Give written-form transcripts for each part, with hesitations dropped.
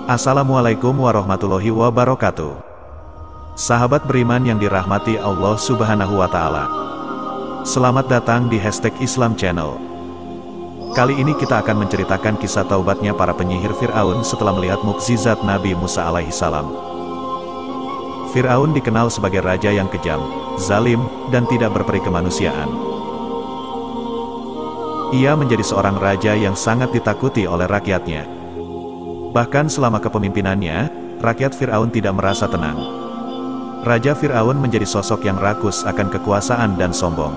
Assalamualaikum warahmatullahi wabarakatuh. Sahabat beriman yang dirahmati Allah Subhanahu wa Ta'ala. Selamat datang di #Islam Channel. Kali ini kita akan menceritakan kisah taubatnya para penyihir Fir'aun setelah melihat mukjizat Nabi Musa alaihissalam. Fir'aun dikenal sebagai raja yang kejam, zalim, dan tidak berperi kemanusiaan. Ia menjadi seorang raja yang sangat ditakuti oleh rakyatnya. Bahkan selama kepemimpinannya, rakyat Fir'aun tidak merasa tenang. Raja Fir'aun menjadi sosok yang rakus akan kekuasaan dan sombong.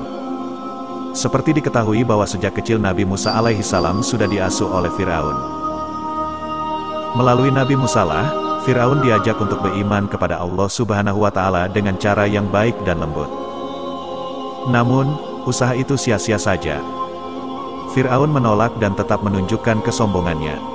Seperti diketahui bahwa sejak kecil Nabi Musa alaihissalam sudah diasuh oleh Fir'aun. Melalui Nabi Musa lah, Fir'aun diajak untuk beriman kepada Allah Subhanahu wa Ta'ala dengan cara yang baik dan lembut. Namun, usaha itu sia-sia saja. Fir'aun menolak dan tetap menunjukkan kesombongannya.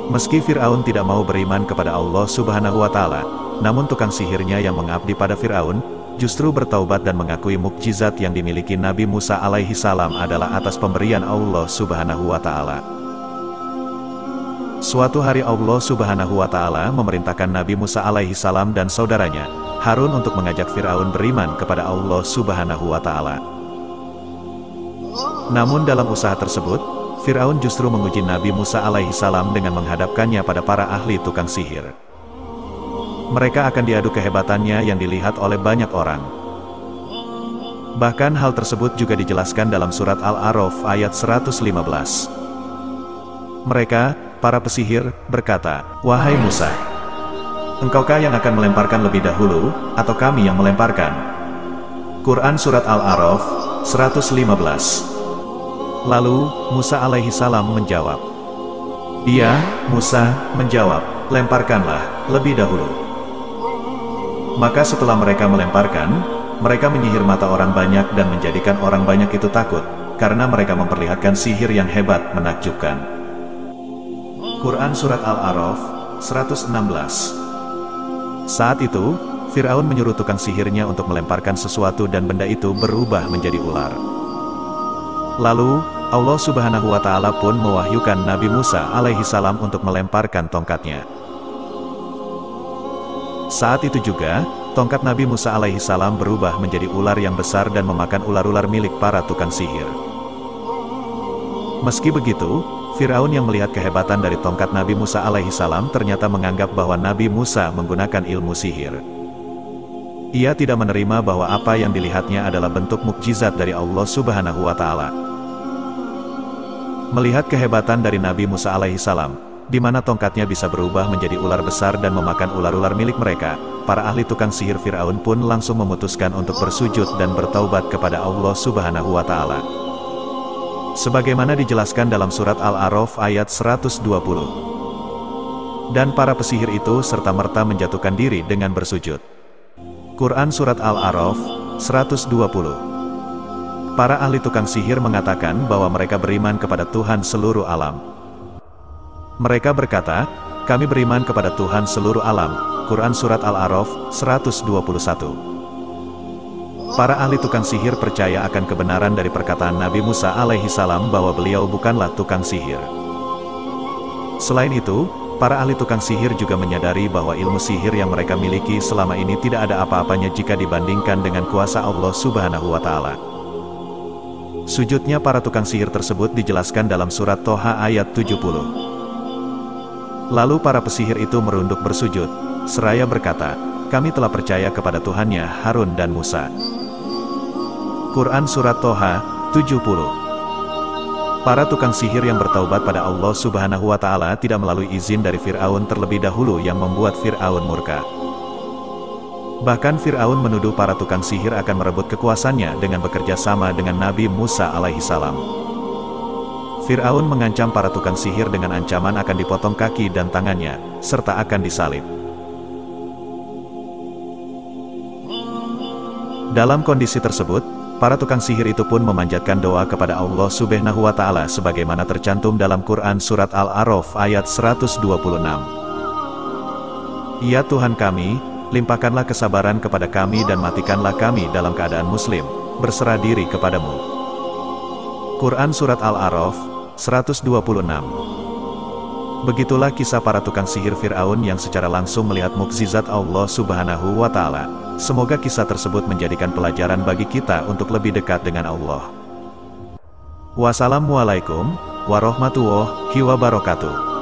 Meski Fir'aun tidak mau beriman kepada Allah Subhanahu wa Ta'ala, namun tukang sihirnya yang mengabdi pada Fir'aun, justru bertaubat dan mengakui mukjizat yang dimiliki Nabi Musa alaihissalam adalah atas pemberian Allah Subhanahu wa Ta'ala. Suatu hari Allah Subhanahu wa Ta'ala memerintahkan Nabi Musa alaihissalam dan saudaranya, Harun untuk mengajak Fir'aun beriman kepada Allah Subhanahu wa Ta'ala. Namun dalam usaha tersebut, Fir'aun justru menguji Nabi Musa alaihissalam dengan menghadapkannya pada para ahli tukang sihir. Mereka akan diadu kehebatannya yang dilihat oleh banyak orang. Bahkan hal tersebut juga dijelaskan dalam surat Al-A'raf ayat 115. Mereka, para pesihir, berkata, "Wahai Musa, engkaukah yang akan melemparkan lebih dahulu, atau kami yang melemparkan?" Quran Surat Al-A'raf 115. Lalu, Musa alaihissalam menjawab. Dia, Musa, menjawab, "Lemparkanlah, lebih dahulu." Maka setelah mereka melemparkan, mereka menyihir mata orang banyak dan menjadikan orang banyak itu takut, karena mereka memperlihatkan sihir yang hebat menakjubkan. Quran Surat Al-A'raf 116. Saat itu, Fir'aun menyuruh tukang sihirnya untuk melemparkan sesuatu dan benda itu berubah menjadi ular. Lalu, Allah Subhanahu wa Ta'ala pun mewahyukan Nabi Musa alaihissalam untuk melemparkan tongkatnya. Saat itu juga, tongkat Nabi Musa alaihissalam berubah menjadi ular yang besar dan memakan ular-ular milik para tukang sihir. Meski begitu, Fir'aun yang melihat kehebatan dari tongkat Nabi Musa alaihissalam ternyata menganggap bahwa Nabi Musa menggunakan ilmu sihir. Ia tidak menerima bahwa apa yang dilihatnya adalah bentuk mukjizat dari Allah Subhanahu wa Ta'ala. Melihat kehebatan dari Nabi Musa alaihissalam, di mana tongkatnya bisa berubah menjadi ular besar dan memakan ular-ular milik mereka, para ahli tukang sihir Fir'aun pun langsung memutuskan untuk bersujud dan bertaubat kepada Allah Subhanahu wa Ta'ala. Sebagaimana dijelaskan dalam surat Al-A'raf ayat 120. Dan para pesihir itu serta-merta menjatuhkan diri dengan bersujud. Quran Surat Al-A'raf 120. Para ahli tukang sihir mengatakan bahwa mereka beriman kepada Tuhan seluruh alam. Mereka berkata, "Kami beriman kepada Tuhan seluruh alam." Quran Surat Al-A'raf 121. Para ahli tukang sihir percaya akan kebenaran dari perkataan Nabi Musa alaihissalam bahwa beliau bukanlah tukang sihir. Selain itu, para ahli tukang sihir juga menyadari bahwa ilmu sihir yang mereka miliki selama ini tidak ada apa-apanya jika dibandingkan dengan kuasa Allah Subhanahu wa Ta'ala. Sujudnya para tukang sihir tersebut dijelaskan dalam surat Toha ayat 70. Lalu para pesihir itu merunduk bersujud, seraya berkata, "Kami telah percaya kepada Tuhannya Harun dan Musa." Quran Surat Toha 70. Para tukang sihir yang bertaubat pada Allah Subhanahu wa Ta'ala tidak melalui izin dari Fir'aun terlebih dahulu yang membuat Fir'aun murka. Bahkan Fir'aun menuduh para tukang sihir akan merebut kekuasaannya dengan bekerja sama dengan Nabi Musa alaihissalam. Fir'aun mengancam para tukang sihir dengan ancaman akan dipotong kaki dan tangannya, serta akan disalib. Dalam kondisi tersebut, para tukang sihir itu pun memanjatkan doa kepada Allah Subhanahu wa Ta'ala sebagaimana tercantum dalam Quran Surat Al-A'raf ayat 126. "Ya Tuhan kami, limpahkanlah kesabaran kepada kami dan matikanlah kami dalam keadaan muslim, berserah diri kepadamu." Quran Surat Al-A'raf 126. Begitulah kisah para tukang sihir Fir'aun yang secara langsung melihat mukjizat Allah Subhanahu wa Ta'ala. Semoga kisah tersebut menjadikan pelajaran bagi kita untuk lebih dekat dengan Allah. Wassalamualaikum warahmatullahi wabarakatuh.